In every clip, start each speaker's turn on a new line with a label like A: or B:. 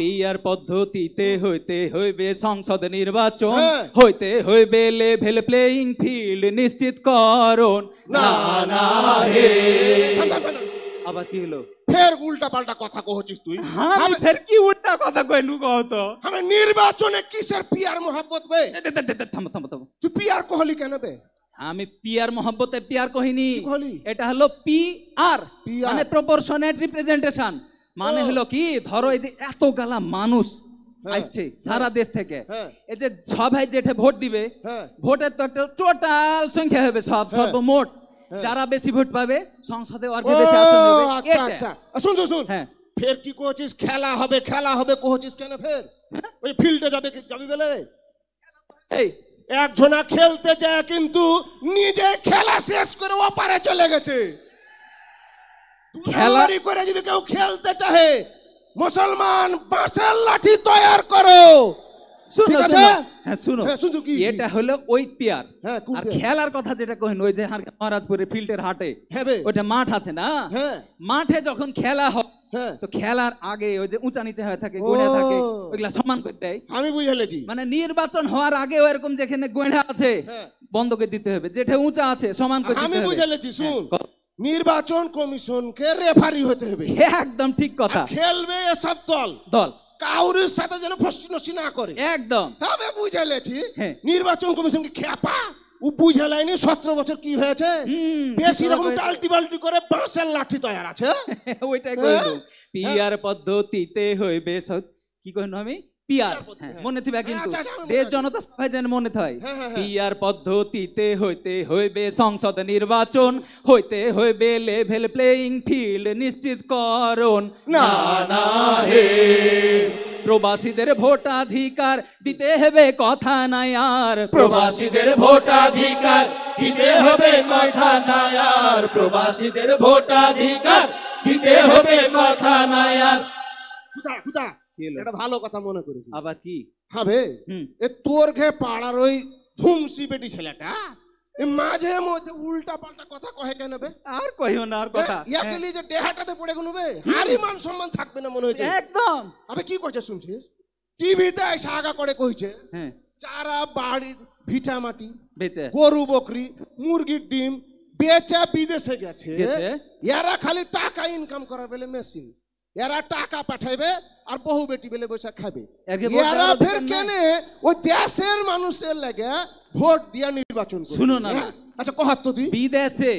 A: Peer পদ্ধতিতে হইতে হইবে সংসদ নির্বাচন, হইতে হইবে লেভেল প্লেইং ফিল্ড নিশ্চিতকরণ। না না হে আবার কি হলো?
B: ফের উল্টা পাল্টা কথা কহছিস তুই।
A: আমি ফের কি উল্টা কথা কইনু কও তো?
B: আমি নির্বাচনে কিসের পিয়ার মোহাব্বত বে?
A: থামো থামো থামো,
B: তুই পিয়ার কহলি কেন বে?
A: আমি পিয়ার মোহাব্বতে পিয়ার কহিনি, এটা হলো পিআর মানে প্রপোর্শনেট রিপ্রেজেন্টেশন। মানে হলো কি, ধরো এই যে এত গালা মানুষ আসছে সারা দেশ থেকে, এই যে সবাই যেটা ভোট দিবে, ভোটের তো একটা টোটাল সংখ্যা হবে, সব সর্বমোট যারা বেশি ভোট পাবে সংসদে আর বেশি আসন হবে।
B: আচ্ছা আচ্ছা শুন শুন শুন, হ্যাঁ ফের কি কইছিস? খেলা হবে খেলা হবে কইছিস কেন? ফের ওই ফিল্ডে যাবি বলে এই একজনা খেলতে যায় কিন্তু নিজে খেলা শেষ করে ওপারে চলে গেছে। খেলারি করে যদি কেউ খেলতে চাহে, মুসলমান বাঁশের লাঠি তৈরি করো।
A: ঠিক আছে? হ্যাঁ শুনো, এটা হলো ওই পিয়ার। আর খেলার কথা যেটা কইন, ওই যে মহারাজপুরের ফিল্ডের হাটে ওইটা মাঠ আছে না, মাঠে যখন খেলা হয় তো খেলার আগে ওই যে উঁচা নিচে হয়ে থাকে, গোড়া থাকে, ওইগুলা সমান করে দেয়।
B: আমি বুঝালেছি,
A: মানে নির্বাচন হওয়ার আগে এরকম যেখানে গোড়া আছে বন্ধ করে দিতে হবে, যেটা উঁচা আছে সমান করে দিতে হবে।
B: আমি বুঝালেছি, শুন নির্বাচন কমিশনকে রেফারি হতে হবে।
A: একদম ঠিক কথা।
B: খেলবে এসব দল কাউরের সাথে যেন ফষ্টি না করে।
A: একদম
B: আমি বুঝালেছি নির্বাচন কমিশনকে খেপা ও বুঝালাইনি 17 বছর কি হয়েছে, বেশি রকম টালটি বাল্টি করে বাঁশের লাঠি তৈরি আছে।
A: ওইটাই কইলো পিয়ার পদ্ধতিতে হইবে কি কইনো আমি পিয়ার, মনে থিবা কিন্তু দেশ জনতা সবাই যেন মনে থাকে। পিয়ার পদ্ধতিতে হইতে হইবে সংসদ নির্বাচন, হইতে হইবে লেভেল প্লেইং ফিল্ড নিশ্চিতকরণ। না না হে প্রবাসীদের ভোটাধিকার দিতে হবে কথা নাই আর, প্রবাসীদের ভোটাধিকার দিতে হবে কথা নাই আর, প্রবাসীদের ভোটাধিকার দিতে হবে কথা নাই আর।
B: কুদা এটা ভালো কথা মনে করেছিস।
A: আবার কি
B: হবে? এ তোর ঘে পাড়ার ওই ধুমসি বেটি ছেলেটা মাঝে মধ্যে উল্টা পাল্টা কথা কহে কেন বে?
A: আর কইও না আর কথা,
B: ইয়াকেলি যে দেহাটাতে পড়ে গেল বে, হারি মান সম্মান থাকবে না মনে হচ্ছে
A: একদম।
B: আবে কি কইছে শুনছিস? টিভিতে এসে আগা করে কইছে যারা বাড়ির ভিটা মাটি বেচে, গরু বকরি মুরগির ডিম বেচে বিদেশে গেছে, এরা খালি টাকা ইনকাম করার বেলে মেশিন, এরা টাকা পাঠাইবে আর বহু বেটি বেলে বসে খাবে। এরা ফের কেনে ওই দেশের মানুষের লাগে ভোট দিয়া নির্বাচন করে।
A: শুনো না,
B: আচ্ছা কহাত তো তুই
A: বিদেশে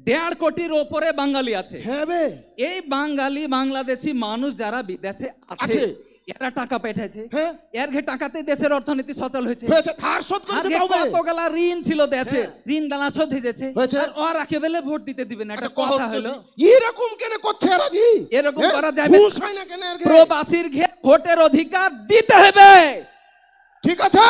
A: 1.5 কোটির উপরে বাঙালি আছে।
B: হ্যাঁ বে, এই
A: বাঙালি বাংলাদেশি মানুষ যারা বিদেশে আছে এরা টাকা পাঠাইছে, এর ঘে টাকাতে দেশের অর্থনীতি সচল হয়েছে। কতগুলা ঋণ ছিল দেশে, ঋণ গালা শোধ হয়েছে, আর ওরা কেবলে ভোট দিতে দিবে না। এটা কথা হলো
B: এরকম কেন করছে রাজি?
A: এরকম করা যাবে না। প্রবাসীর ঘে ভোটের অধিকার দিতে হবে।
B: ঠিক আছে,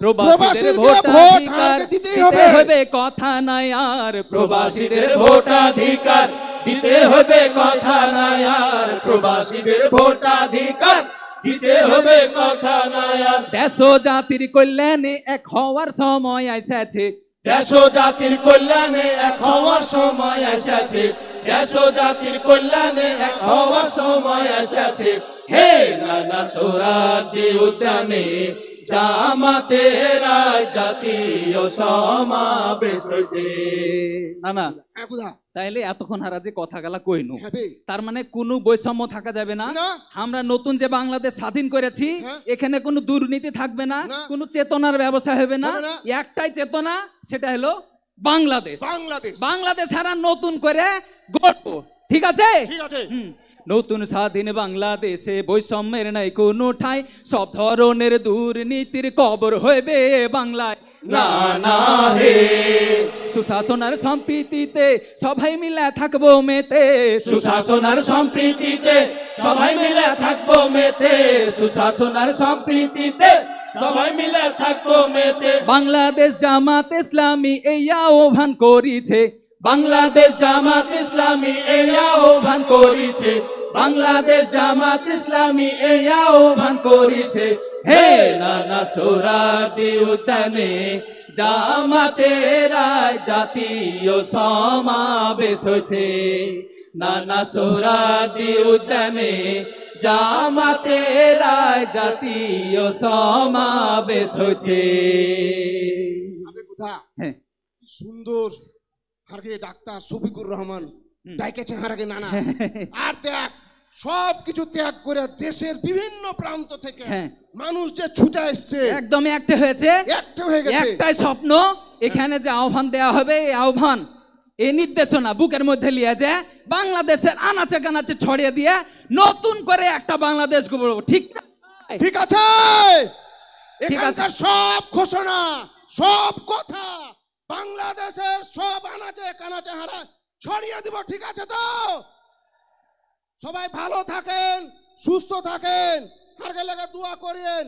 A: প্রবাসীদের ভোটাধিকার দিতে হবে কথা নাই আর, প্রবাসীদের ভোটাধিকার দিতে হবে কথা নাই আর, প্রবাসীদের ভোটাধিকার দিতে হবে কথা নাই আর। দেশ ও জাতির কল্যাণে এক হওয়ার সময় এসেছে, দেশ ও জাতির কল্যাণে এক হওয়ার সময় এসেছে, দেশ ও জাতির কল্যাণে এক হওয়ার সময় এসেছে। হে নানা সোহরাওয়ার্দী উদ্যানে জামাতের জাতীয় সমাবেশ হয়েছে। না তাইলে এতক্ষণ হারা যে কথা গেলা কইনু, তার মানে কোনো বৈষম্য থাকা যাবে না। আমরা নতুন যে বাংলাদেশ স্বাধীন করেছি, এখানে কোনো দুর্নীতি থাকবে না, কোনো চেতনার ব্যবস্থা হবে না। একটাই চেতনা, সেটা হলো বাংলাদেশ। বাংলাদেশ সারা নতুন করে গড়ব। ঠিক আছে? নতুন স্বাধীন বাংলাদেশে বৈষম্যের নাই কোনো ঠাই, সব ধরনের দুর্নীতির কবর হইবে বাংলায়। না না হে সুশাসনের সম্প্রীতিতে সবাই মিলে থাকবো মেতে, সুশাসনের সম্প্রীতিতে সবাই মিলে থাকবো মেতে, সুশাসনের সম্প্রীতিতে সবাই মিলে থাকবো মেতে। বাংলাদেশ জামাত ইসলামী এই আহ্বান করিছে, বাংলাদেশ জামাত ইসলামী এই আহ্বান করিছে, বাংলাদেশ জামাত ইসলামী এই আহ্বান করিছে। হে নানা সোহরাওয়ার্দী উদ্যানে জামাতের জাতীয় সমাবেশ হয়েছে, নানা সোহরাওয়ার্দী উদ্যানে জামাতের আজ জাতীয় সমাবেশ হচ্ছে।
B: হ্যাঁ, সুন্দর হারকে ডাক্তার শফিকুর রহমান ডাইকেছে হারকে নানা। আর দেখ সব কিছু ত্যাগ করে দেশের বিভিন্ন প্রান্ত থেকে মানুষ যে ছুটে এসছে,
A: একদম একটা হয়েছে,
B: একটা হয়ে গেছে,
A: একটাই স্বপ্ন। এখানে যে আহ্বান দেয়া হবে, এই আহ্বান, এই নির্দেশনা বুকের মধ্যে নিয়ে যে বাংলাদেশের আনাচে কানাচে ছড়িয়ে দিয়ে নতুন করে একটা বাংলাদেশ গড়ব। ঠিক না?
B: ঠিক আছে। এখানকার সব ঘোষণা, সব কথা বাংলাদেশের সব আনাচে কানাচে হারা ছড়িয়ে দিব। ঠিক আছে তো? সবাই ভালো থাকেন, সুস্থ থাকেন, হারকে লাগা দোয়া করেন।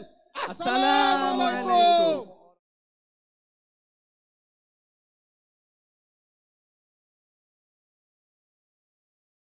B: আসসালামু আলাইকুম।